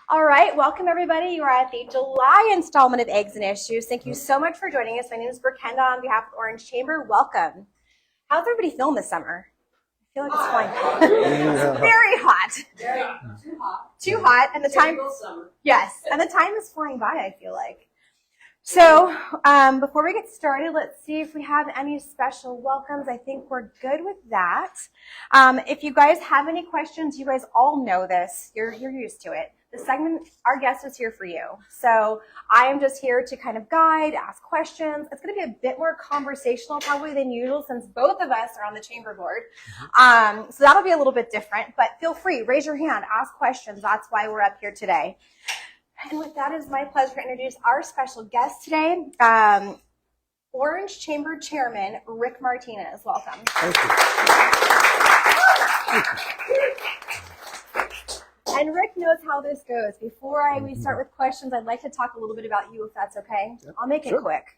All right, welcome everybody. You are at the July installment of Eggs and Issues. Thank you so much for joining us. My name is Brenda on behalf of Orange Chamber. Welcome. How's everybody feeling this summer? I feel like it's flying. Very hot. Too hot. Too hot, and the time. Summer. Yes, and the time is flying by. I feel like. So before we get started, let's see if we have any special welcomes. I think we're good with that. If you guys have any questions, you guys all know this. You're used to it. The segment, our guest is here for you. So I am just here to kind of guide, ask questions. It's going to be a bit more conversational probably than usual since both of us are on the chamber board. So that'll be a little bit different, but feel free, raise your hand, ask questions. That's why we're up here today. And with that, it's my pleasure to introduce our special guest today, Orange Chamber Chairman, Rick Martinez. Welcome. Thank you. And Rick knows how this goes. Before we start with questions, I'd like to talk a little bit about you, if that's okay. Yep. I'll make it quick.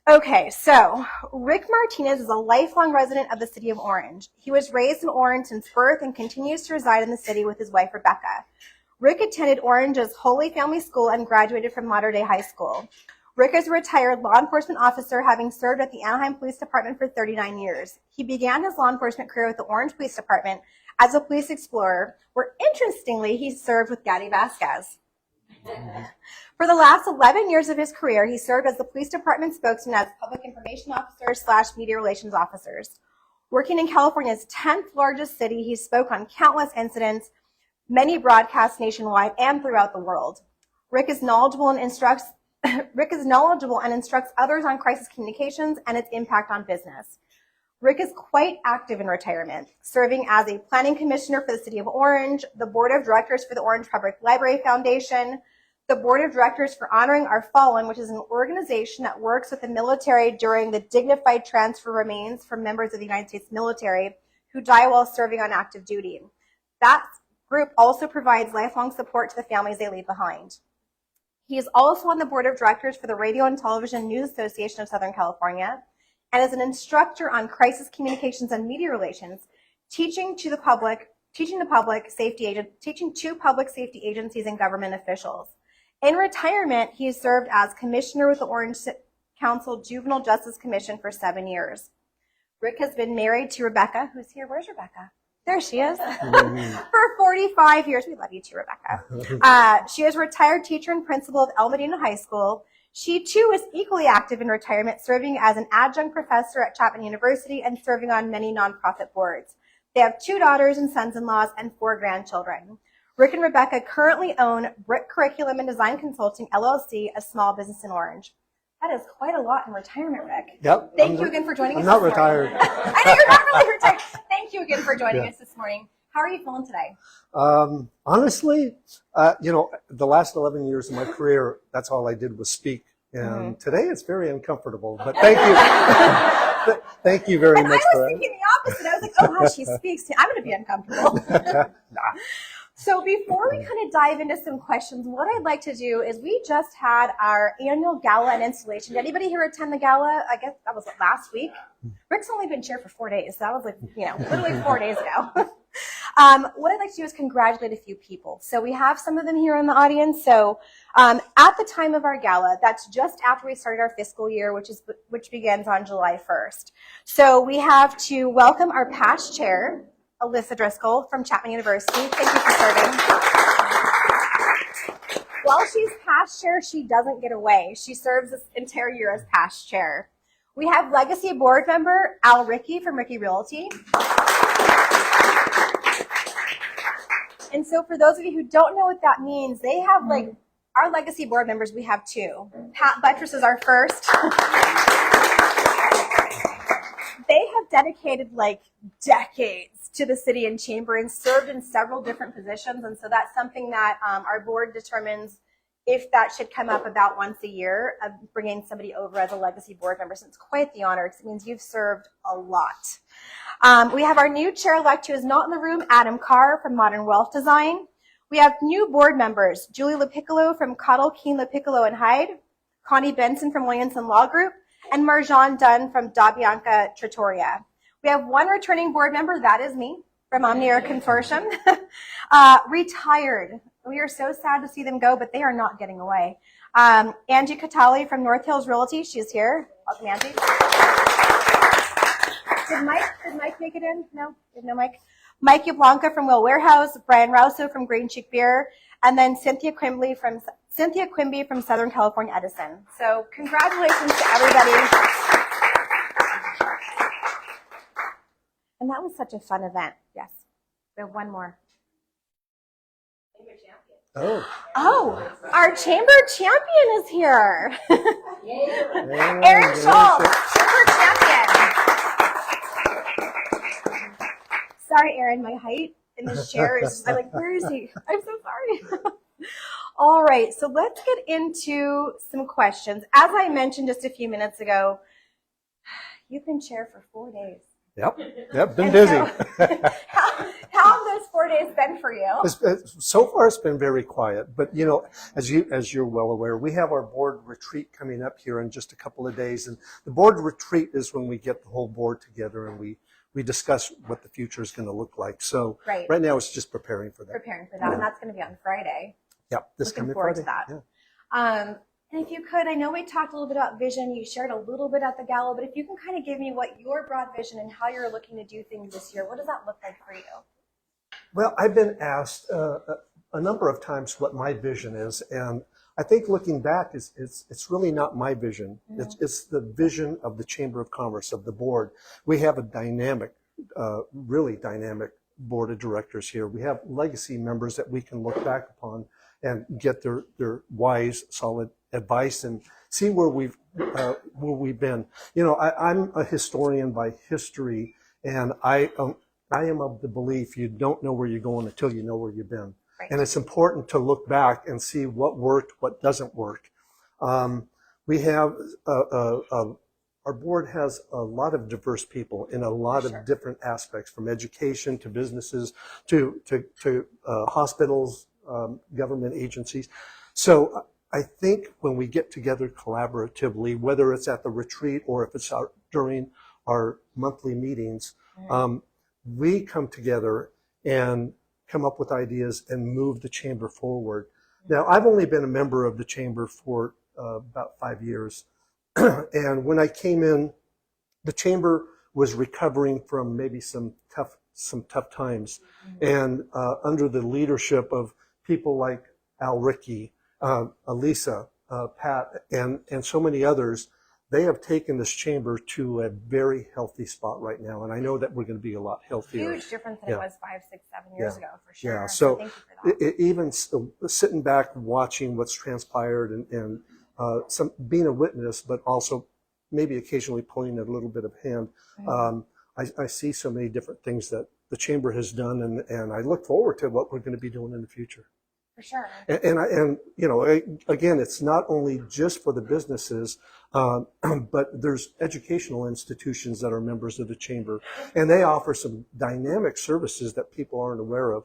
Okay, so Rick Martinez is a lifelong resident of the city of Orange. He was raised in Orange since birth and continues to reside in the city with his wife, Rebecca. Rick attended Orange's Holy Family School and graduated from Mater Dei High School. Rick is a retired law enforcement officer, having served at the Anaheim Police Department for 39 years. He began his law enforcement career with the Orange Police Department as a police explorer, where interestingly he served with Gaddy Vasquez. For the last 11 years of his career, he served as the police department spokesman as public information officer / media relations officers. Working in California's 10th largest city, he spoke on countless incidents, many broadcasts nationwide and throughout the world. Rick is knowledgeable and instructs others on crisis communications and its impact on business. Rick is quite active in retirement, serving as a planning commissioner for the city of Orange, the board of directors for the Orange Public Library Foundation, the board of directors for Honoring Our Fallen, which is an organization that works with the military during the dignified transfer remains from members of the United States military who die while serving on active duty. That group also provides lifelong support to the families they leave behind. He is also on the board of directors for the Radio and Television News Association of Southern California and is an instructor on crisis communications and media relations, teaching to public safety agencies and government officials. In retirement, he has served as commissioner with the Orange Council Juvenile Justice Commission for 7 years. Rick has been married to Rebecca, who's here. Where's Rebecca? There she is. For 45 years. We love you too, Rebecca. She is a retired teacher and principal of El Medina High School. She too is equally active in retirement, serving as an adjunct professor at Chapman University and serving on many nonprofit boards. They have 2 daughters and sons-in-laws and 4 grandchildren. Rick and Rebecca currently own Brick Curriculum and Design Consulting, LLC, a small business in Orange. That is quite a lot in retirement, Rick. Yep. Thank you again for joining us. I'm not retired. I know you're not really retired. Thank you again for joining us this morning. How are you feeling today? Honestly, the last 11 years of my career, that's all I did was speak. And today it's very uncomfortable, but thank you. Thank you very much for that. I was thinking the opposite. I was like, oh, how she speaks. I'm going to be uncomfortable. Nah. So before we kind of dive into some questions, what I'd like to do is we just had our annual gala and installation. Did anybody here attend the gala? I guess that was last week. Rick's only been chair for 4 days. So that was literally 4 days ago. What I'd like to do is congratulate a few people. So we have some of them here in the audience. So at the time of our gala, that's just after we started our fiscal year, which begins on July 1st. So we have to welcome our past chair, Alyssa Driscoll from Chapman University. Thank you for serving. While she's past chair, she doesn't get away. She serves this entire year as past chair. We have legacy board member Al Rickey from Rickey Realty. And so for those of you who don't know what that means, they have our legacy board members, we have 2. Pat Buttress is our first. They have dedicated decades to the city and chamber and served in several different positions. And so that's something that our board determines if that should come up about once a year of bringing somebody over as a legacy board member. So it's quite the honor because it means you've served a lot. We have our new chair-elect who is not in the room, Adam Carr from Modern Wealth Design. We have new board members, Julie LaPiccolo from Cottle, Keene, LaPiccolo, and Hyde, Connie Benson from Williamson Law Group, and Marjan Dunn from DaBianca Trattoria. We have 1 returning board member, that is me, from Omniair Consortium, retired We are so sad to see them go, but they are not getting away. Angie Catali from North Hills Realty, she's here. Welcome, Angie. Did Mike make it in? No? No Mike? Mike Blanca from Will Warehouse, Brian Rouso from Green Cheek Beer, and then Cynthia Quimby from Southern California Edison. So congratulations to everybody. And that was such a fun event. Yes. We have one more. Oh, our chamber champion is here. Aaron Schultz, chamber champion. Sorry, Aaron, my height in this chair is, I'm like, where is he? I'm so sorry. All right, so let's get into some questions. As I mentioned just a few minutes ago, you've been chair for 4 days. Yep, been busy. How have those 4 days been for you? So far, it's been very quiet. But you know, as you're well aware, we have our board retreat coming up here in just a couple of days, and the board retreat is when we get the whole board together and we discuss what the future is going to look like. So right now, it's just preparing for that. And that's going to be on Friday. Yep, this Looking coming forward Friday. to that. Yeah. And if you could, I know we talked a little bit about vision. You shared a little bit at the gala, but if you can kind of give me what your broad vision and how you're looking to do things this year, what does that look like for you? Well, I've been asked a number of times what my vision is, and I think looking back, it's really not my vision. Mm-hmm. It's the vision of the Chamber of Commerce, of the board. We have a dynamic, really dynamic board of directors here. We have legacy members that we can look back upon and get their wise, solid advice and see where we've been. You know, I'm a historian by history, and I am of the belief you don't know where you're going until you know where you've been. Right. And it's important to look back and see what worked, what doesn't work. We have our board has a lot of diverse people in a lot of different aspects, from education to businesses to hospitals, government agencies. So I think when we get together collaboratively, whether it's at the retreat or if it's during our monthly meetings, we come together and come up with ideas and move the chamber forward. Now, I've only been a member of the chamber for about 5 years. And when I came in, the chamber was recovering from maybe some tough times. And under the leadership of people like Al Rickey, Elisa, Pat, and so many others, they have taken this chamber to a very healthy spot right now. And I know that we're going to be a lot healthier. Huge difference than it was 5, 6, 7 years ago, for sure. Yeah, so thank you for that. Even sitting back, watching what's transpired and being a witness, but also maybe occasionally pulling a little bit of hand. I see so many different things that the chamber has done, and I look forward to what we're going to be doing in the future. For sure. And you know, again, it's not only just for the businesses, but there's educational institutions that are members of the chamber, and they offer some dynamic services that people aren't aware of.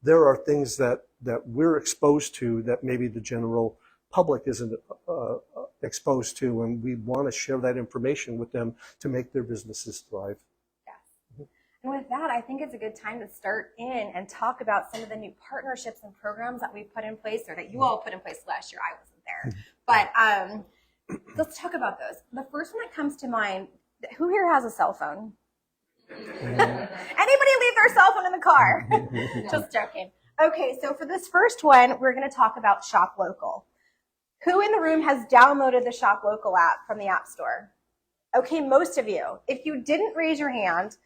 There are things that we're exposed to that maybe the general public isn't exposed to, and we want to share that information with them to make their businesses thrive. Yes. And with that, I think it's a good time to start in and talk about some of the new partnerships and programs that we've put in place, or that you all put in place last year. I wasn't there. But let's talk about those. The first one that comes to mind, who here has a cell phone? Anybody leave their cell phone in the car? Just joking. Okay, so for this first one, we're going to talk about Shop Local. Who in the room has downloaded the Shop Local app from the App Store? Okay, most of you. If you didn't raise your hand,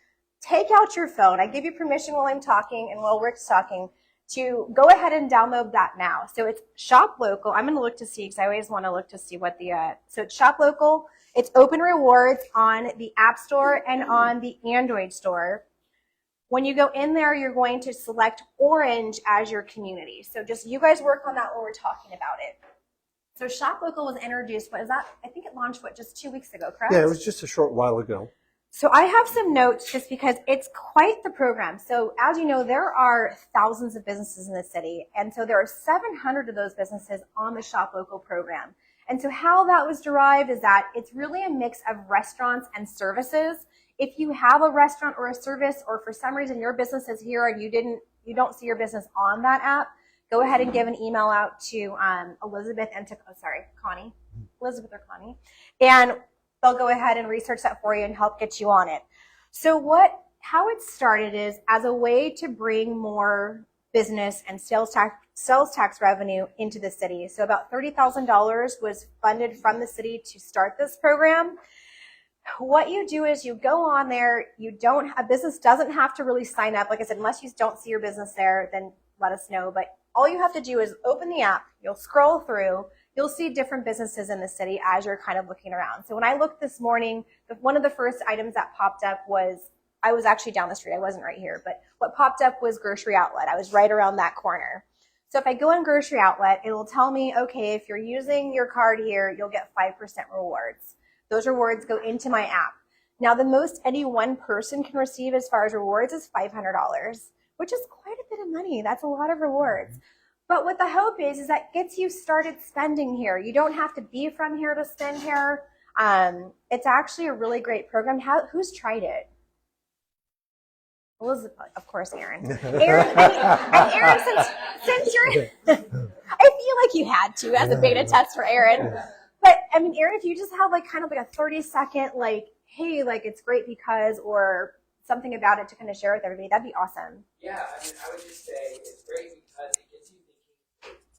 take out your phone. I give you permission while I'm talking and while Rick's talking to go ahead and download that now. So it's Shop Local. I'm going to look to see, because I always want to look to see what so it's Shop Local. It's open rewards on the App Store and on the Android store. When you go in there, you're going to select Orange as your community. So just you guys work on that while we're talking about it. So Shop Local was introduced, I think it launched, just 2 weeks ago, correct? Yeah, it was just a short while ago. So I have some notes just because it's quite the program. So as you know, there are thousands of businesses in the city. And so there are 700 of those businesses on the Shop Local program. And so how that was derived is that it's really a mix of restaurants and services. If you have a restaurant or a service, or for some reason your business is here and you don't see your business on that app, go ahead and give an email out to Elizabeth and to, Connie, Elizabeth or Connie, and they'll go ahead and research that for you and help get you on it. So how it started is as a way to bring more business and sales tax revenue into the city. So about $30,000 was funded from the city to start this program. What you do is you go on there, a business doesn't have to really sign up. Like I said, unless you don't see your business there, then let us know. But all you have to do is open the app, you'll scroll through, you'll see different businesses in the city as you're kind of looking around. So when I looked this morning, one of the first items that popped up I was actually down the street. I wasn't right here, but what popped up was grocery outlet. I was right around that corner. So if I go in grocery outlet, it will tell me, okay, if you're using your card here, you'll get 5% rewards. Those rewards go into my app. Now, the most any one person can receive as far as rewards is $500, which is quite a bit of money. That's a lot of rewards. But what the hope is that gets you started spending here. You don't have to be from here to spend here. It's actually a really great program. Who's tried it? Elizabeth, of course, Aaron. Aaron, since you're, I feel like you had to as a beta test for Aaron. But I mean, Aaron, if you just have kind of a 30-second, hey, it's great because, or something about it to kind of share with everybody, that'd be awesome. Yeah, I mean, I would just say it's great because it gets you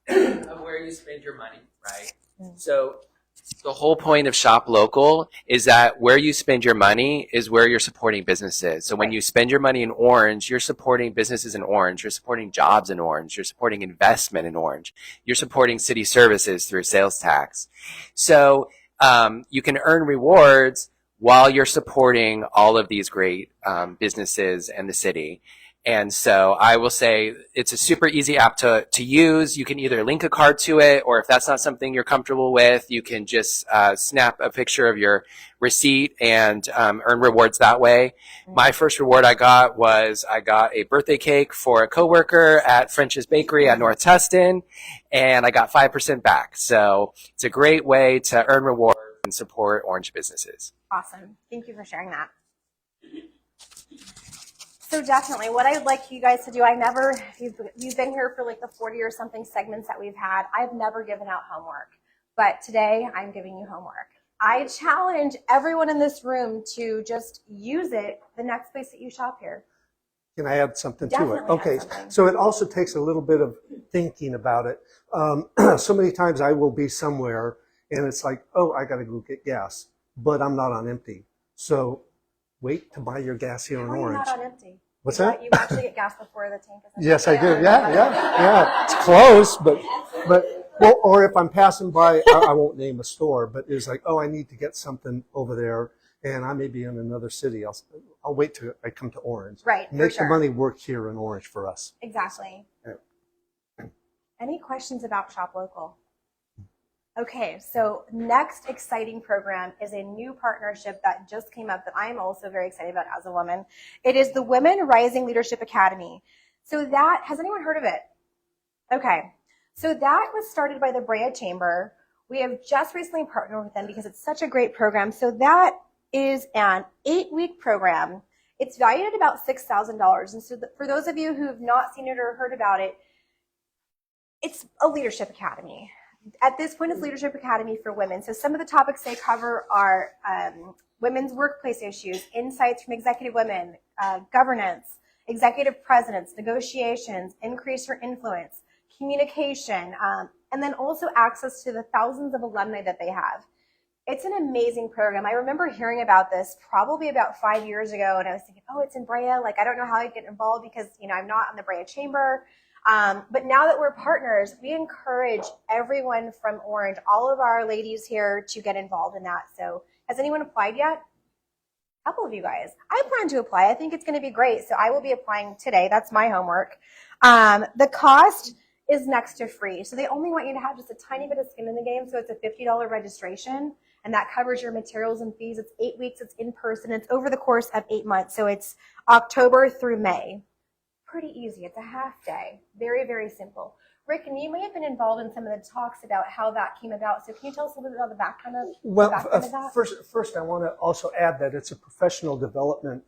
thinking of where you spend your money, right? Mm-hmm. So the whole point of Shop Local is that where you spend your money is where you're supporting businesses. So when you spend your money in Orange, you're supporting businesses in Orange. You're supporting jobs in Orange. You're supporting investment in Orange. You're supporting city services through sales tax. So you can earn rewards while you're supporting all of these great businesses and the city. And so I will say it's a super easy app to use. You can either link a card to it, or if that's not something you're comfortable with, you can just snap a picture of your receipt and earn rewards that way. Mm-hmm. My first reward I got a birthday cake for a coworker at French's Bakery at North Tustin, and I got 5% back. So it's a great way to earn rewards and support Orange businesses. Awesome. Thank you for sharing that. So definitely, what I'd like you guys to do, you've been here for the 40 or something segments that we've had. I've never given out homework, but today I'm giving you homework. I challenge everyone in this room to just use it the next place that you shop here. Can I add something Definitely to it? Okay, something. So it also takes a little bit of thinking about it. So many times I will be somewhere and it's like, oh, I got to go get gas, but I'm not on empty. So wait to buy your gas here in Orange. You're not on empty. What's that? You actually get gas before the tank is empty. Yes, I do. Yeah. It's close, but well, or if I'm passing by, I won't name a store, but it's like, oh, I need to get something over there, and I may be in another city. I'll wait till I come to Orange. Right. Make the money work here in Orange for us. Exactly. Yeah. Any questions about Shop Local? Okay, so next exciting program is a new partnership that just came up that I'm also very excited about as a woman. It is the Women Rising Leadership Academy. So has anyone heard of it? Okay, so that was started by the Brea Chamber. We have just recently partnered with them because it's such a great program. So that is an 8-week program. It's valued at about $6,000. And so for those of you who have not seen it or heard about it, it's a leadership academy. At this point, it's Leadership Academy for Women. So some of the topics they cover are women's workplace issues, insights from executive women, governance, executive presidents, negotiations, increase your influence, communication, and then also access to the thousands of alumni that they have. It's an amazing program. I remember hearing about this probably about 5 years ago, and I was thinking, oh, it's in Brea. I don't know how I'd get involved because, I'm not on the Brea Chamber. But now that we're partners, we encourage everyone from Orange, all of our ladies here, to get involved in that. So has anyone applied yet? A couple of you guys. I plan to apply. I think it's going to be great. So I will be applying today. That's my homework. The cost is next to free. So they only want you to have just a tiny bit of skin in the game. So it's a $50 registration, and that covers your materials and fees. It's 8 weeks. It's in person. It's over the course of 8 months. So it's October through May. Pretty easy. It's a half day. Very, very simple. Rick, and you may have been involved in some of the talks about how that came about. So can you tell us a little bit about the background of, that? First, I want to also add that it's a professional development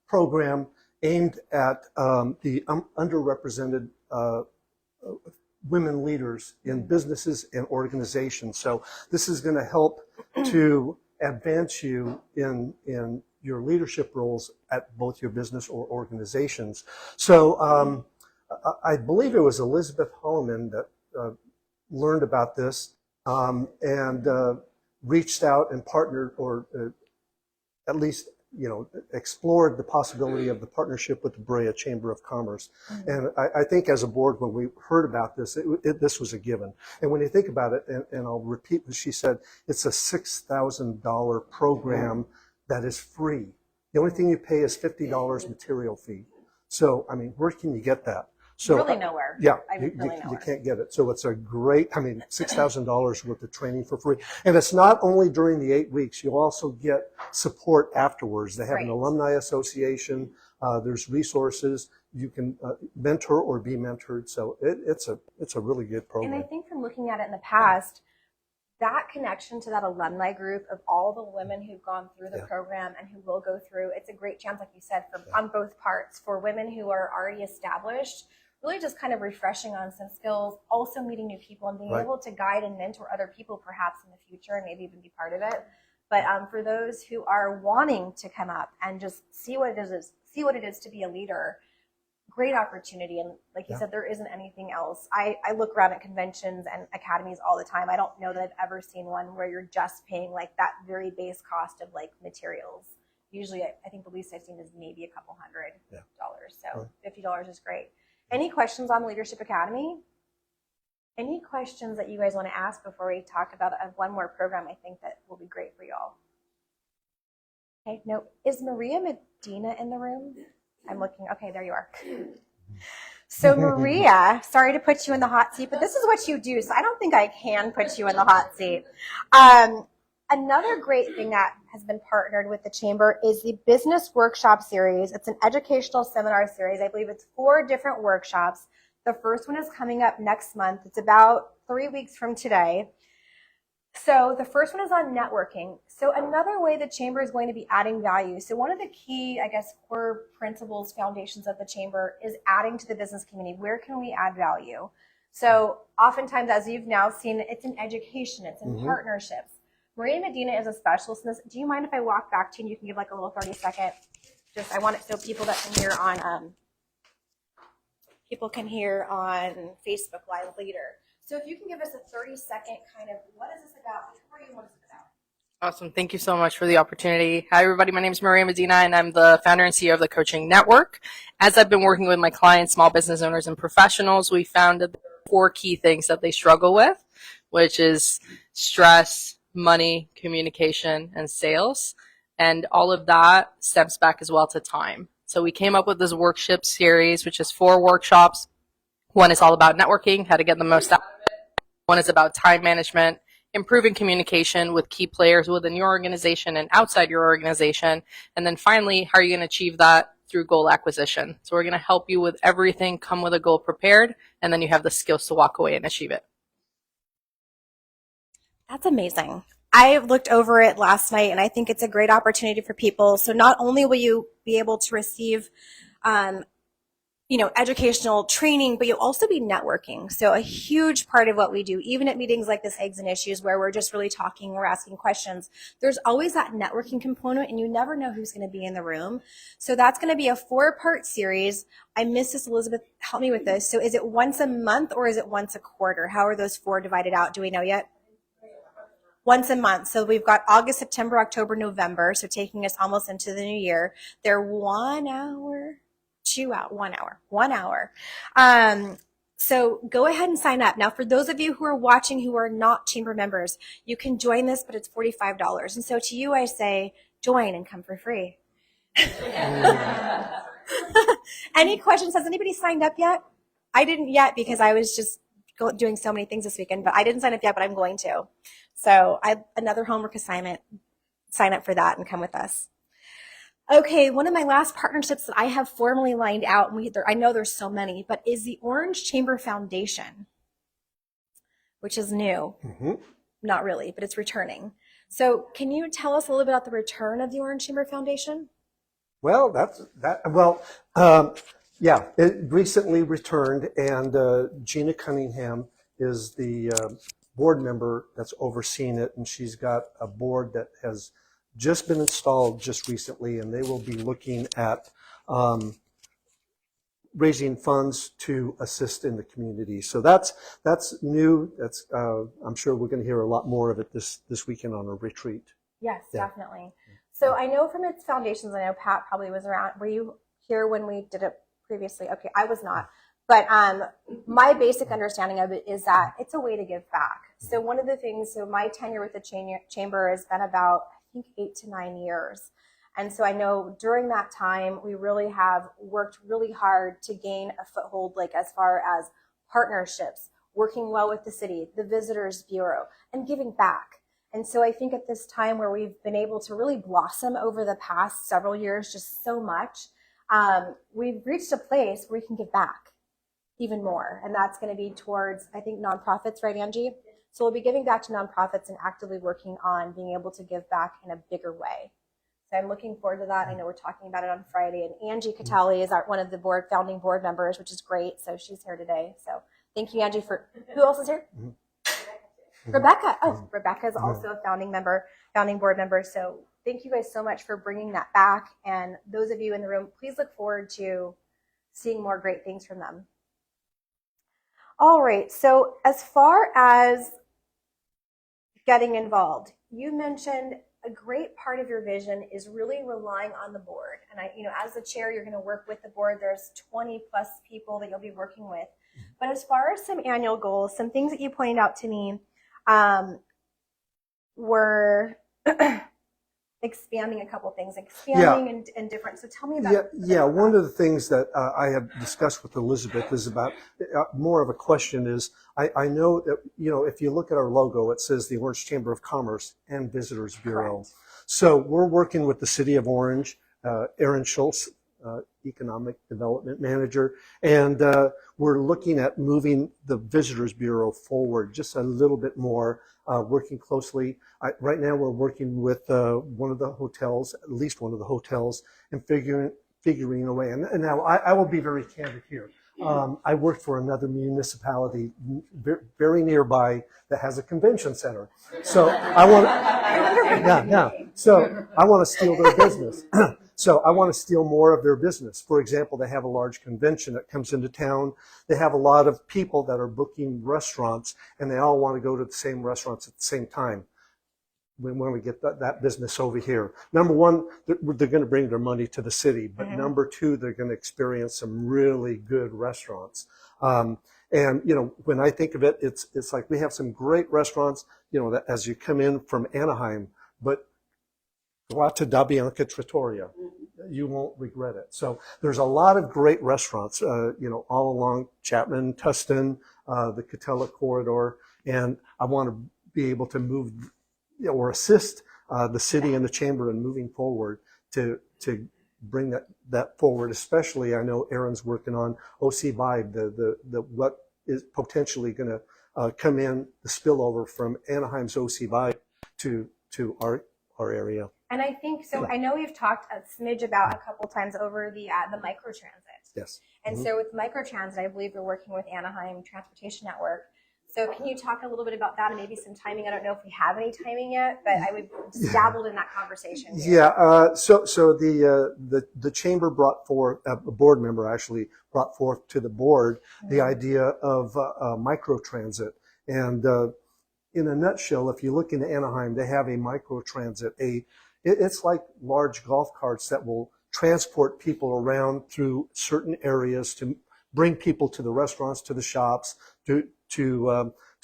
program aimed at the underrepresented women leaders in businesses and organizations. So this is going to help to advance you in your leadership roles at both your business or organizations. So I believe it was Elizabeth Holloman that learned about this and reached out and partnered, or at least explored the possibility of the partnership with the Brea Chamber of Commerce. And I think as a board, when we heard about this, this was a given. And when you think about it, and I'll repeat what she said, it's a $6,000 program that is free. The only thing you pay is $50 material fee. So, I mean, where can you get that? So, really nowhere. Yeah, really you nowhere. can't get it. So it's a great, $6,000 worth of training for free. And it's not only during the 8 weeks, you'll also get support afterwards. They have an alumni association. There's resources. You can mentor or be mentored. So it's a really good program. And I think from looking at it in the past, that connection to that alumni group of all the women who've gone through the program and who will go through, it's a great chance, like you said, on both parts, for women who are already established, really just kind of refreshing on some skills, also meeting new people and being able to guide and mentor other people perhaps in the future and maybe even be part of it. But for those who are wanting to come up and just see what it is to be a leader, great opportunity. And like you said, there isn't anything else. I look around at conventions and academies all the time. I don't know that I've ever seen one where you're just paying like that very base cost of like materials. Usually I think the least I've seen is maybe a couple $100. So $50 is great. Any questions on the Leadership Academy? Any questions that you guys want to ask before we talk about one more program I think that will be great for y'all? Okay, no. Is Maria Medina in the room? I'm looking. Okay, there you are. So Maria, sorry to put you in the hot seat, but this is what you do, so I don't think I can put you in the hot seat. Another great thing that has been partnered with the Chamber is the Business Workshop Series. It's an educational seminar series. I believe it's 4 different workshops. The first one is coming up next month. It's about 3 weeks from today. So the first one is on networking. So another way the Chamber is going to be adding value. So one of the key, core principles, foundations of the Chamber is adding to the business community. Where can we add value? So oftentimes, as you've now seen, it's in education, it's in partnerships. Maria Medina is a specialist in this. Do you mind if I walk back to you and you can give like a little 30-second? Just, I want it so people that can hear on, Facebook Live later. So if you can give us a 30-second kind of, what is this about? What is it about? Awesome. Thank you so much for the opportunity. Hi, everybody. My name is Maria Medina, and I'm the founder and CEO of the Coaching Network. As I've been working with my clients, small business owners, and professionals, we found that there are 4 key things that they struggle with, which is stress, money, communication, and sales. And all of that stems back as well to time. So we came up with this workshop series, which is 4 workshops. One is all about networking, how to get the most out of it. One is about time management, improving communication with key players within your organization and outside your organization. And then finally, how are you going to achieve that through goal acquisition? So we're going to help you with everything, come with a goal prepared, and then you have the skills to walk away and achieve it. That's amazing. I looked over it last night, and I think it's a great opportunity for people. So not only will you be able to receive educational training, but you'll also be networking. So a huge part of what we do, even at meetings like this, Eggs and Issues, where we're just really talking or asking questions, there's always that networking component, and you never know who's going to be in the room. So that's going to be a 4-part series. I missed this, Elizabeth, help me with this. So is it once a month or is it once a quarter? How are those 4 divided out? Do we know yet? Once a month. So we've got August, September, October, November. So taking us almost into the new year. They're 1 hour. 1 hour. So go ahead and sign up. Now, for those of you who are watching who are not Chamber members, you can join this, but it's $45. And so to you, I say, join and come for free. Any questions? Has anybody signed up yet? I didn't yet because I was just doing so many things this weekend, but I didn't sign up yet, but I'm going to. So another homework assignment, sign up for that and come with us. Okay, one of my last partnerships that I have formally lined out, and I know there's so many, but is the Orange Chamber Foundation, which is new. Not really, but it's returning. So can you tell us a little bit about the return of the Orange Chamber Foundation? Well, Yeah, it recently returned, and Gina Cunningham is the board member that's overseeing it, and she's got a board that has just been installed just recently, and they will be looking at raising funds to assist in the community. So that's new. That's I'm sure we're going to hear a lot more of it this weekend on a retreat. Yes, Yeah. definitely. So I know from its foundations, I know Pat probably was around. Were you here when we did it previously? Okay, I was not. But my basic understanding of it is that it's a way to give back. So one of the things, so my tenure with the chamber has been about, I think, 8 to 9 years. And so I know during that time, we really have worked really hard to gain a foothold, like as far as partnerships, working well with the city, the Visitors Bureau, and giving back. And so I think at this time where we've been able to really blossom over the past several years, just so much, we've reached a place where we can give back even more. And that's going to be towards, I think, nonprofits, right, Angie? So we'll be giving back to nonprofits and actively working on being able to give back in a bigger way. So I'm looking forward to that. I know we're talking about it on Friday. And Angie Catali is one of the founding board members, which is great. So she's here today. So thank you, Angie, for, who else is here? Rebecca. Oh, Rebecca is also a founding board member. So thank you guys so much for bringing that back. And those of you in the room, please look forward to seeing more great things from them. All right. So as far as getting involved, you mentioned a great part of your vision is really relying on the board. And as the chair, you're going to work with the board. There's 20 plus people that you'll be working with. But as far as some annual goals, some things that you pointed out to me were expanding a couple things, and different. So tell me about one of the things that I have discussed with Elizabeth is about more of a question is, I know that, if you look at our logo, it says the Orange Chamber of Commerce and Visitors Bureau. Correct. So we're working with the City of Orange, Aaron Schultz, Economic Development Manager, and we're looking at moving the Visitors Bureau forward just a little bit more, working closely. Right now we're working with one of the hotels, at least one of the hotels, and figuring a way. And now I will be very candid here. I work for another municipality very nearby that has a convention center. So I want So I want to steal their business. So I want to steal more of their business. For example, they have a large convention that comes into town. They have a lot of people that are booking restaurants, and they all want to go to the same restaurants at the same time. We want to get that business over here. Number one, they're going to bring their money to the city. But number two, they're going to experience some really good restaurants. And, when I think of it, it's like we have some great restaurants, that as you come in from Anaheim, but go out to Da Bianca Trattoria. You won't regret it. So there's a lot of great restaurants, all along Chapman, Tustin, the Catella corridor. And I want to be able to move or assist the city and the chamber in moving forward to bring that forward. Especially, I know Aaron's working on OC Vibe, the what is potentially going to come in, the spillover from Anaheim's OC Vibe to our area. And I think so. I know we've talked a smidge about a couple times over the microtransit. Yes. And so with microtransit, I believe you're working with Anaheim Transportation Network. So can you talk a little bit about that and maybe some timing? I don't know if we have any timing yet, but I would just dabbled in that conversation here. Yeah. So the chamber brought forth, a board member actually brought forth to the board the idea of microtransit. And in a nutshell, if you look into Anaheim, they have a microtransit. It's like large golf carts that will transport people around through certain areas to bring people to the restaurants, to the shops, to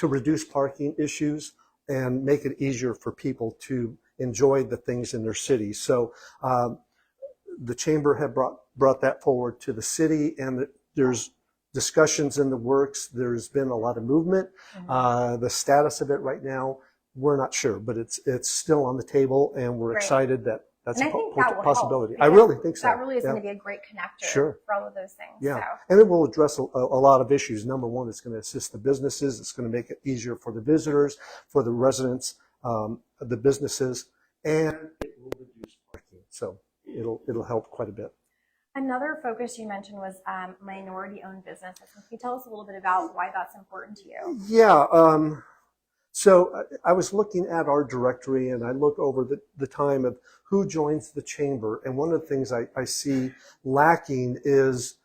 reduce parking issues and make it easier for people to enjoy the things in their city. So the chamber had brought that forward to the city, and there's discussions in the works. There's been a lot of movement. The status of it right now, we're not sure, but it's still on the table, and we're excited that that's a possibility. I really think so. That really is going to be a great connector for all of those things. Yeah, so. And it will address a lot of issues. Number one, it's going to assist the businesses. It's going to make it easier for the visitors, for the residents, the businesses, and it will reduce parking. So it'll help quite a bit. Another focus you mentioned was minority-owned businesses. Can you tell us a little bit about why that's important to you? Yeah. So I was looking at our directory, and I look over the time of who joins the chamber. And one of the things I see lacking is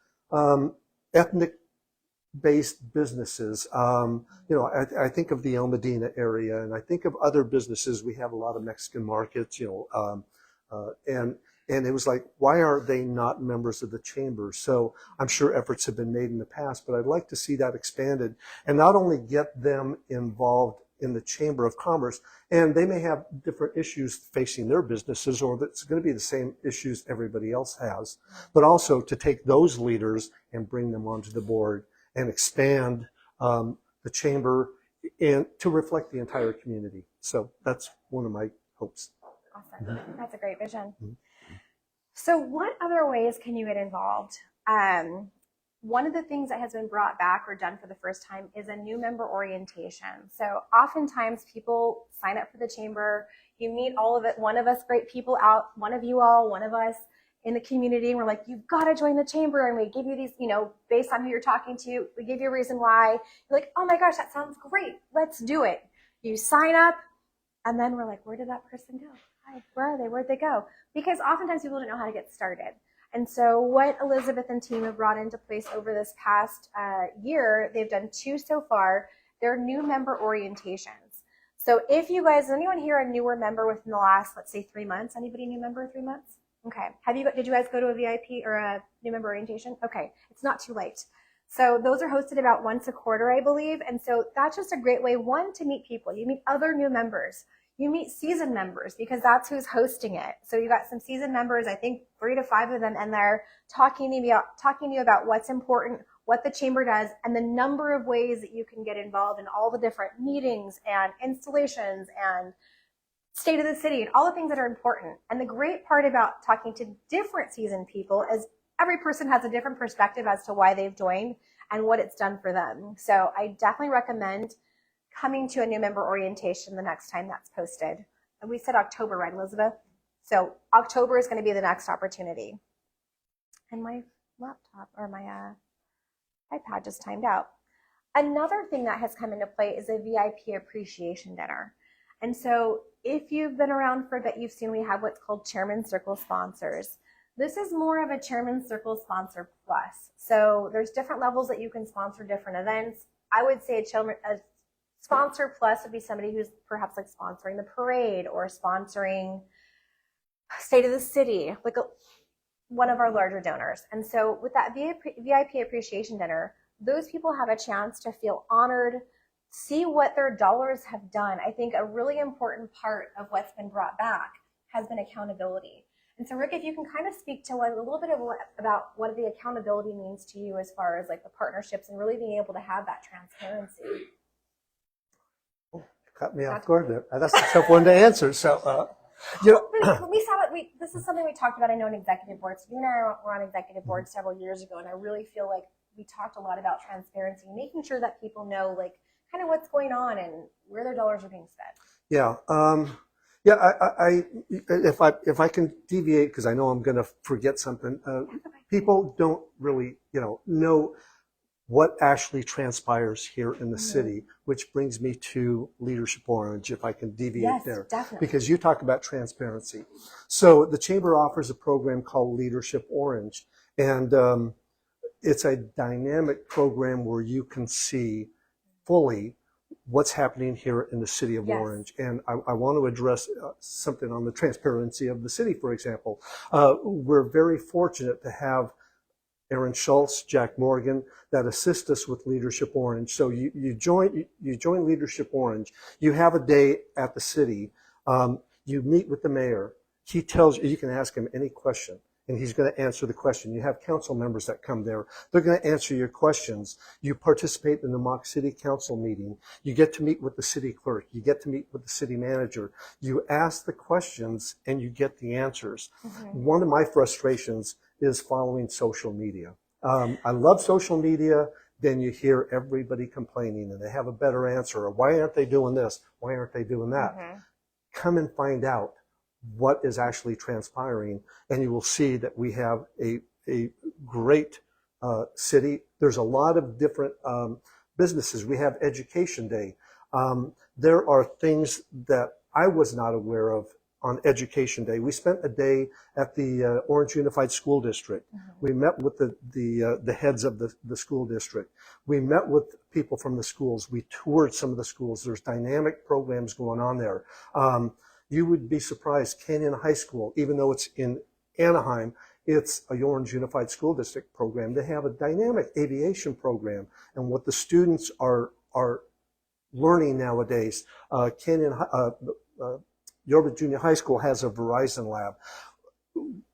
ethnic-based businesses. I think of the El Medina area, and I think of other businesses. We have a lot of Mexican markets, and it was like, why are they not members of the chamber? So I'm sure efforts have been made in the past, but I'd like to see that expanded and not only get them involved in the Chamber of Commerce, and they may have different issues facing their businesses, or it's going to be the same issues everybody else has, but also to take those leaders and bring them onto the board and expand the chamber and to reflect the entire community. So that's one of my hopes. Awesome. That's a great vision. Mhm. So what other ways can you get involved? One of the things that has been brought back or done for the first time is a new member orientation. So oftentimes people sign up for the chamber, you meet all of it, one of us great people out, one of you all, one of us in the community, and we're like, you've got to join the chamber, and we give you these, based on who you're talking to, we give you a reason why. You're like, oh my gosh, that sounds great, let's do it. You sign up, and then we're like, where did that person go? Hi, where are they? Where'd they go? Because oftentimes people don't know how to get started. And so what Elizabeth and team have brought into place over this past year, they've done 2 so far, they're new member orientations. So if you guys, is anyone here a newer member within the last, let's say 3 months? Anybody new member 3 months? Okay. Did you guys go to a VIP or a new member orientation? Okay. It's not too late. So those are hosted about once a quarter, I believe. And so that's just a great way, one, to meet people. You meet other new members. You meet seasoned members because that's who's hosting it. So you got some seasoned members, I think 3 to 5 of them, and they're talking to you about what's important, what the chamber does, and the number of ways that you can get involved in all the different meetings and installations and state of the city and all the things that are important. And the great part about talking to different seasoned people is every person has a different perspective as to why they've joined and what it's done for them. So I definitely recommend coming to a new member orientation the next time that's posted. And we said October, right, Elizabeth? So October is going to be the next opportunity. And my laptop or my iPad just timed out. Another thing that has come into play is a VIP appreciation dinner. And so if you've been around for a bit, you've seen we have what's called Chairman Circle sponsors. This is more of a Chairman Circle sponsor plus. So there's different levels that you can sponsor different events. I would say a sponsor plus would be somebody who's perhaps like sponsoring the parade or sponsoring State of the City, like one of our larger donors. And so with that VIP appreciation dinner, those people have a chance to feel honored, see what their dollars have done. I think a really important part of what's been brought back has been accountability. And so Rick, if you can kind of speak to a little bit about what the accountability means to you as far as like the partnerships and really being able to have that transparency. Cut me off guard there. That's a tough one to answer. So, we saw it. This is something we talked about. I know in executive boards. You and I were on executive boards several years ago, and I really feel like we talked a lot about transparency, making sure that people know like kind of what's going on and where their dollars are being spent. Yeah. If I can deviate, because I know I'm going to forget something. People don't really, know what actually transpires here in the city, which brings me to Leadership Orange, if I can deviate there. Definitely. Because you talk about transparency. So the Chamber offers a program called Leadership Orange, and it's a dynamic program where you can see fully what's happening here in the city of Orange. And I want to address something on the transparency of the city, for example. We're very fortunate to have Aaron Schultz, Jack Morgan, that assist us with Leadership Orange. So you join Leadership Orange. You have a day at the city. You meet with the mayor. He tells you, you can ask him any question, and he's going to answer the question. You have council members that come there. They're going to answer your questions. You participate in the mock city council meeting. You get to meet with the city clerk. You get to meet with the city manager. You ask the questions, and you get the answers. Mm-hmm. One of my frustrations is following social media. I love social media. Then you hear everybody complaining, and they have a better answer. Or why aren't they doing this? Why aren't they doing that? Mm-hmm. Come and find out what is actually transpiring, and you will see that we have a a great city. There's a lot of different businesses. We have Education Day. There are things that I was not aware of on Education Day. We spent a day at the Orange Unified School District. We met with the heads of the school district. We met with people from the schools. We toured some of the schools. There's dynamic programs going on there. You would be surprised, Canyon High School, even though it's in Anaheim, it's a Orange Unified School District program. They have a dynamic aviation program, and what the students are learning nowadays. Yorba Junior High School has a Verizon lab.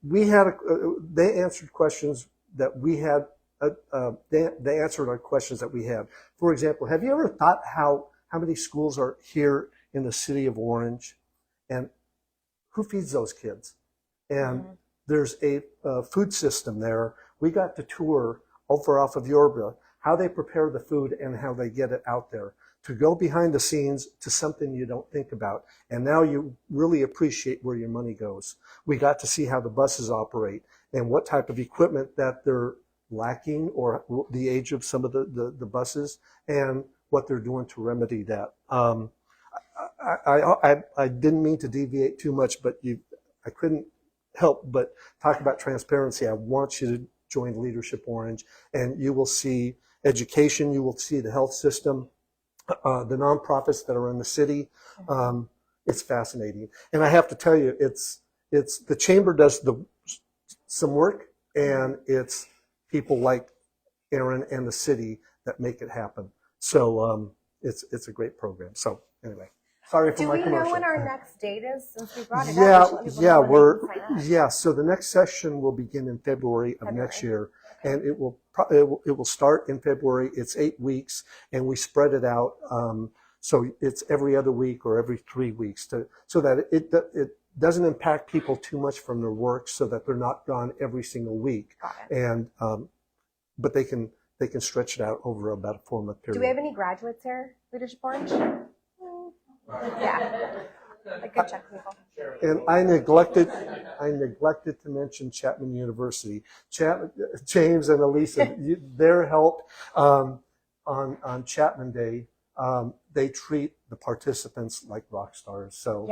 They answered questions that we had. They answered our questions that we had. For example, have you ever thought how many schools are here in the city of Orange, and who feeds those kids? And there's a food system there. We got to tour over off of Yorba how they prepare the food and how they get it out there. To go behind the scenes to something you don't think about. And now you really appreciate where your money goes. We got to see how the buses operate and what type of equipment that they're lacking, or the age of some of the buses, and what they're doing to remedy that. I didn't mean to deviate too much, but I couldn't help but talk about transparency. I want you to join Leadership Orange, and you will see education, you will see the health system, the nonprofits that are in the city. It's fascinating. And I have to tell you, it's the chamber does some work, and it's people like Aaron and the city that make it happen. So it's a great program. So anyway, sorry for my commercial. Do we know when our next date is, since we brought it up? So the next session will begin in February of next year. And it will start in February. It's 8 weeks, and we spread it out. So it's every other week or every 3 weeks, so that it doesn't impact people too much from their work, so that they're not gone every single week. And but they can stretch it out over about a 4-month period. Do we have any graduates here, Leadership Orange? Yeah. A good chunk of people. And I neglected to mention Chapman University. James and Elisa, their help on Chapman Day, they treat the participants like rock stars. So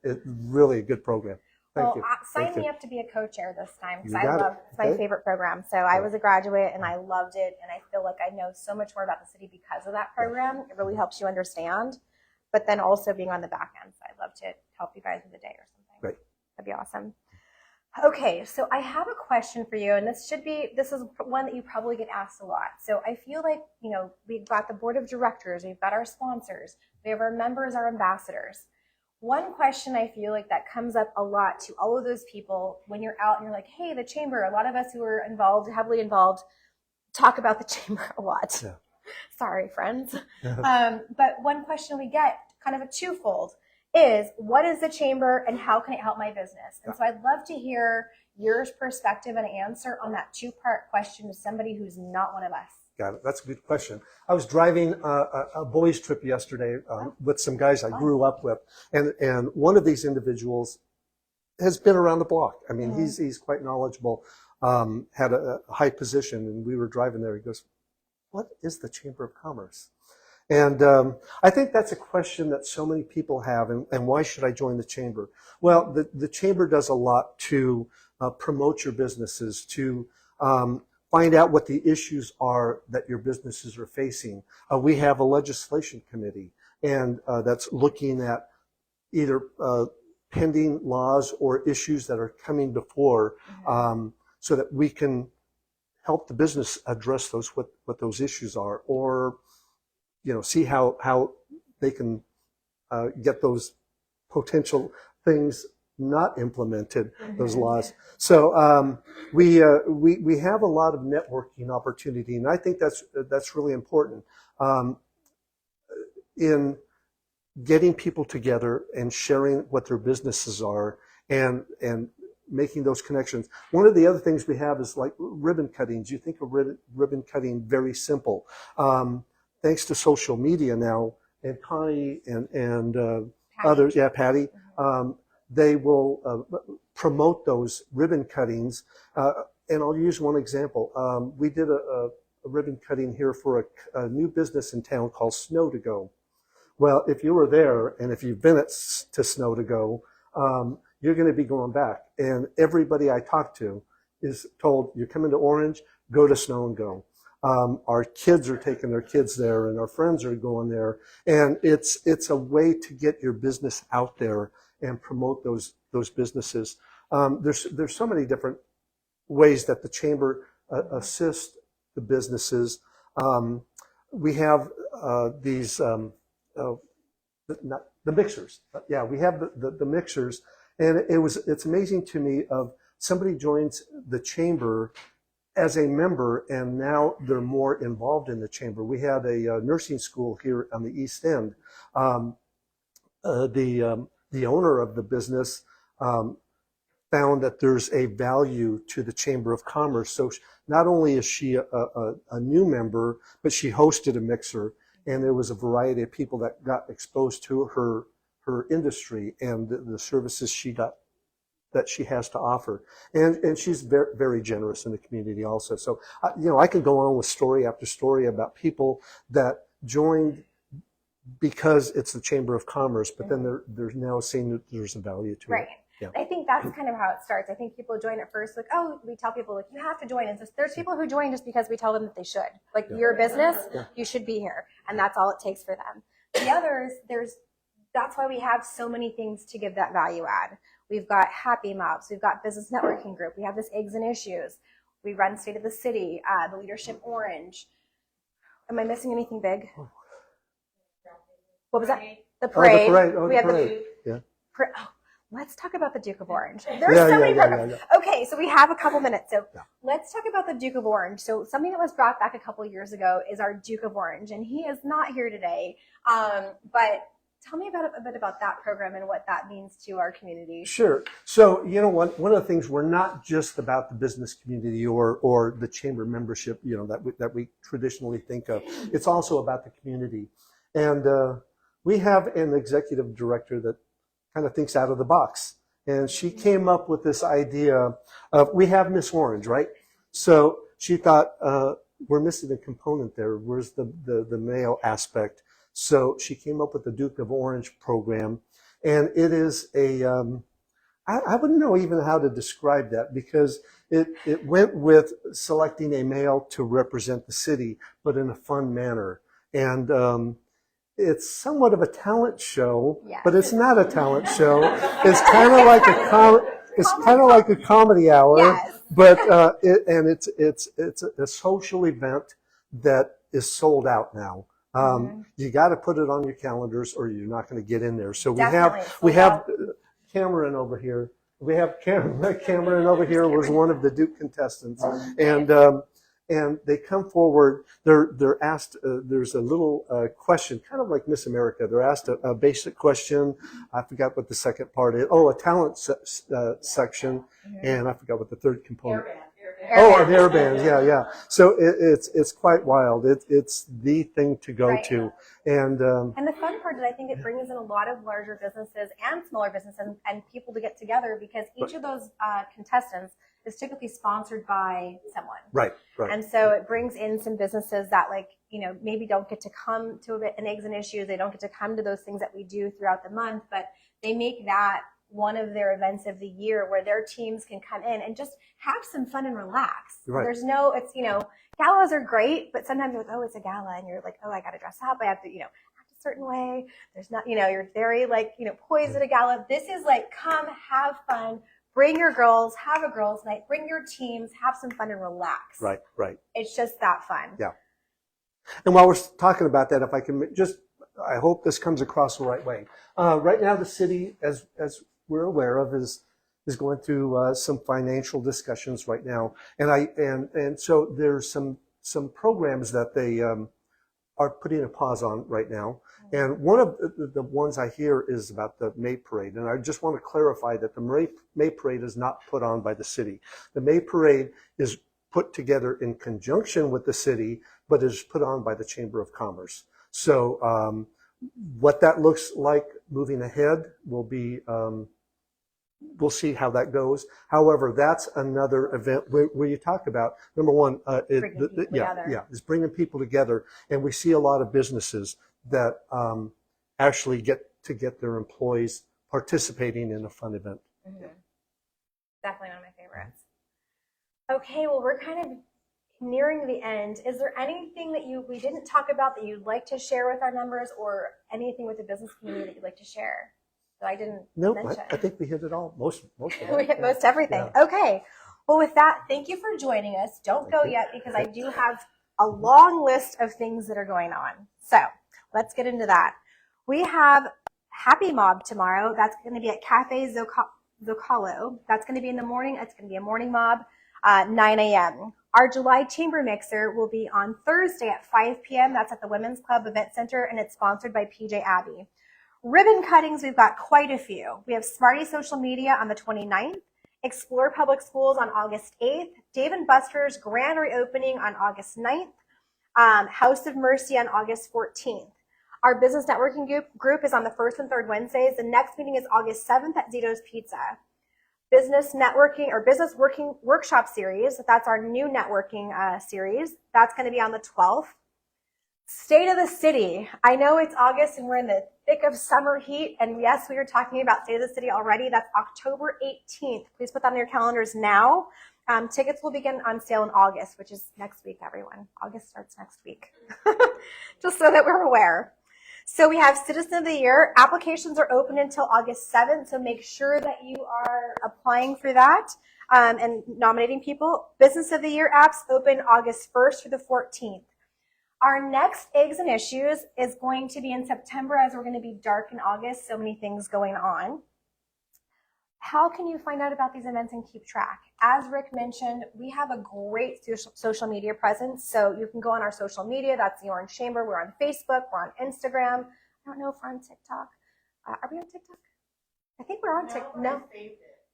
it's really a good program. Thank you. Sign me up to be a co-chair this time, because it's my favorite program. So I was a graduate and I loved it, and I feel like I know so much more about the city because of that program. It really helps you understand. But then also being on the back end, so I'd love to help you guys with a day or something. Great. That'd be awesome. Okay, so I have a question for you, and this is one that you probably get asked a lot. So I feel like, we've got the board of directors, we've got our sponsors, we have our members, our ambassadors. One question I feel like that comes up a lot to all of those people when you're out and you're like, hey, the chamber, a lot of us who are heavily involved, talk about the chamber a lot. Yeah. Sorry, friends. But one question we get, kind of a twofold, is what is the chamber and how can it help my business? And so I'd love to hear your perspective and answer on that 2-part question to somebody who's not one of us. Got it. That's a good question. I was driving a boys' trip yesterday with some guys I grew up with, and one of these individuals has been around the block. I mean, he's quite knowledgeable, had a high position, and we were driving there. He goes, what is the Chamber of Commerce? And I think that's a question that so many people have, and why should I join the chamber? Well, the chamber does a lot to promote your businesses, to find out what the issues are that your businesses are facing. We have a legislation committee, and that's looking at either pending laws or issues that are coming before, so that we can help the business address what those issues are, or see how they can get those potential things not implemented, those laws. So we have a lot of networking opportunity, and I think that's really important in getting people together and sharing what their businesses are, and making those connections. One of the other things we have is like ribbon cuttings. You think of ribbon cutting very simple. Thanks to social media now, and Connie and others, Patty, they will promote those ribbon cuttings And I'll use one example. We did a ribbon cutting here for a new business in town called Snow to Go. Well, if you were there and if you've been to Snow to Go, you're going to be going back. And everybody I talk to is told, you're coming to Orange, go to Snow and Go. Our kids are taking their kids there, and our friends are going there. And it's a way to get your business out there and promote those businesses. There's so many different ways that the chamber assists the businesses. We have these not the mixers. Yeah, we have the mixers, and it's amazing to me of somebody joins the chamber as a member, and now they're more involved in the chamber. We had a nursing school here on the East End. The owner of the business found that there's a value to the Chamber of Commerce. So not only is she a new member, but she hosted a mixer, and there was a variety of people that got exposed to her industry and the services that she has to offer. And she's very, very generous in the community also. So, I can go on with story after story about people that joined because it's the Chamber of Commerce, but then they're now seeing that there's a value to it. Yeah. I think that's kind of how it starts. I think people join at first, like, oh, we tell people, like, you have to join. And so there's people who join just because we tell them that they should. Like, your business, you should be here. And that's all it takes for them. The others, that's why we have so many things to give that value add. We've got Happy Mobs. We've got Business Networking Group. We have this Eggs and Issues. We run State of the City, the Leadership Orange. Am I missing anything big? What was that? The parade. We have the let's talk about the Duke of Orange. There's so many programs. Okay, so we have a couple minutes. So let's talk about the Duke of Orange. So something that was brought back a couple years ago is our Duke of Orange, and he is not here today. But tell me a bit about that program and what that means to our community. Sure. So, one of the things, we're not just about the business community or the chamber membership, that we traditionally think of. It's also about the community. And we have an executive director that kind of thinks out of the box. And she came up with this idea of, we have Miss Orange, right? So she thought, we're missing a component there. Where's the male aspect? So she came up with the Duke of Orange program. And it is I wouldn't know even how to describe that, because it went with selecting a male to represent the city, but in a fun manner. And it's somewhat of a talent show, but it's not a talent show. It's kind of like a comedy hour, but it's a social event that is sold out now. You got to put it on your calendars, or you're not going to get in there. So we have Cameron over here. We have Cameron over here was one of the Duke contestants, and they come forward. They're asked. There's a little question, kind of like Miss America. They're asked a basic question. I forgot what the second part is. Oh, a talent section, and I forgot what the third component. An air band. Yeah. So it's quite wild. It's the thing to go to, and the fun part is, I think it brings in a lot of larger businesses and smaller businesses and people to get together, because each of those contestants is typically sponsored by someone. Right. And so it brings in some businesses that, maybe don't get to come to an Eggs and Issues. They don't get to come to those things that we do throughout the month, but they make that one of their events of the year where their teams can come in and just have some fun and relax. There's galas are great, but sometimes you're like, oh, it's a gala, and you're like, oh, I got to dress up. I have to, act a certain way. There's not, you're very poised at a gala. This is come have fun. Bring your girls, have a girls' night, bring your teams, have some fun and relax. Right. It's just that fun. Yeah. And while we're talking about that, if I can I hope this comes across the right way. Right now, the city, as we're aware of, is going through some financial discussions right now. And so there's some programs that they are putting a pause on right now. And one of the ones I hear is about the May Parade. And I just want to clarify that the May Parade is not put on by the city. The May Parade is put together in conjunction with the city, but is put on by the Chamber of Commerce. So what that looks like moving ahead will be we'll see how that goes. However, that's another event where you talk about, number one, is bringing people together. And we see a lot of businesses that actually get their employees participating in a fun event. Mm-hmm. Definitely one of my favorites. Okay, well, we're kind of nearing the end. Is there anything that we didn't talk about that you'd like to share with our members, or anything with the business community that you'd like to share that I didn't mention? I think we hit it all. Most of it. We hit most everything. Yeah. Okay. Well, with that, thank you for joining us. Don't go yet, because I do have a long list of things that are going on. So let's get into that. We have Happy Mob tomorrow. That's going to be at Cafe Zocalo. That's going to be in the morning. It's going to be a morning mob, 9 a.m. Our July Chamber Mixer will be on Thursday at 5 p.m. That's at the Women's Club Event Center, and it's sponsored by PJ Abbey. Ribbon cuttings, we've got quite a few. We have Smarty Social Media on the 29th, Explore Public Schools on August 8th, Dave & Buster's grand reopening on August 9th, House of Mercy on August 14th. Our business networking group is on the first and third Wednesdays. The next meeting is August 7th at Zito's Pizza. Business networking or business working workshop series, that's our new networking series. That's going to be on the 12th. State of the City. I know it's August and we're in the thick of summer heat. And yes, we are talking about State of the City already. That's October 18th. Please put that on your calendars now. Tickets will begin on sale in August, which is next week, everyone. August starts next week. Just so that we're aware. So we have Citizen of the Year. Applications are open until August 7th, so make sure that you are applying for that and nominating people. Business of the Year apps open August 1st through the 14th. Our next Eggs and Issues is going to be in September, as we're going to be dark in August, so many things going on. How can you find out about these events and keep track? As Rick mentioned, we have a great social media presence. So you can go on our social media. That's the Orange Chamber. We're on Facebook. We're on Instagram. I don't know if we're on TikTok. Are we on TikTok? I think we're on TikTok. No.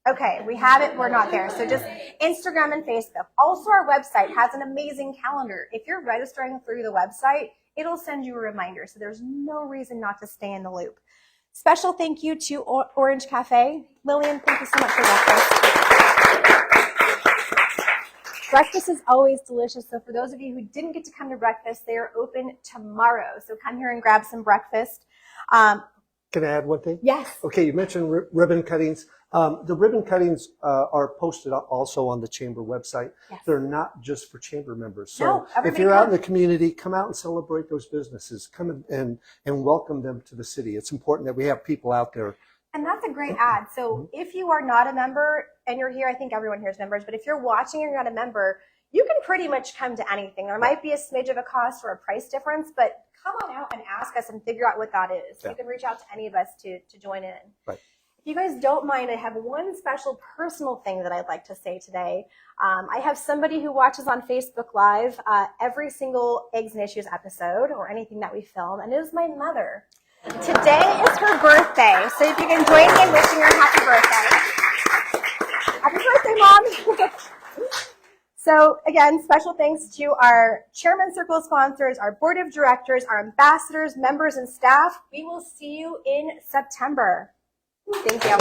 Okay, we have it. We're not there. So just Instagram and Facebook. Also, our website has an amazing calendar. If you're registering through the website, it'll send you a reminder. So there's no reason not to stay in the loop. Special thank you to Orange Cafe. Lillian, thank you so much for breakfast. Breakfast is always delicious. So for those of you who didn't get to come to breakfast, they are open tomorrow. So come here and grab some breakfast. Can I add one thing? Yes. Okay, you mentioned ribbon cuttings. The ribbon cuttings are posted also on the Chamber website. Yes. They're not just for Chamber members. So if you're out in the community, come out and celebrate those businesses. Come and welcome them to the city. It's important that we have people out there. And that's a great ad. So if you are not a member and you're here, I think everyone here is members, but if you're watching and you're not a member, you can pretty much come to anything. There might be a smidge of a cost or a price difference, but come on out and ask us and figure out what that is. Yeah. You can reach out to any of us to join in. Right. If you guys don't mind, I have one special personal thing that I'd like to say today. I have somebody who watches on Facebook Live every single Eggs and Issues episode or anything that we film, and it is my mother. Today is her birthday, so if you can join me in wishing her happy birthday. Happy birthday, Mom! So again, special thanks to our Chairman Circle sponsors, our Board of Directors, our ambassadors, members, and staff. We will see you in September. Thank you.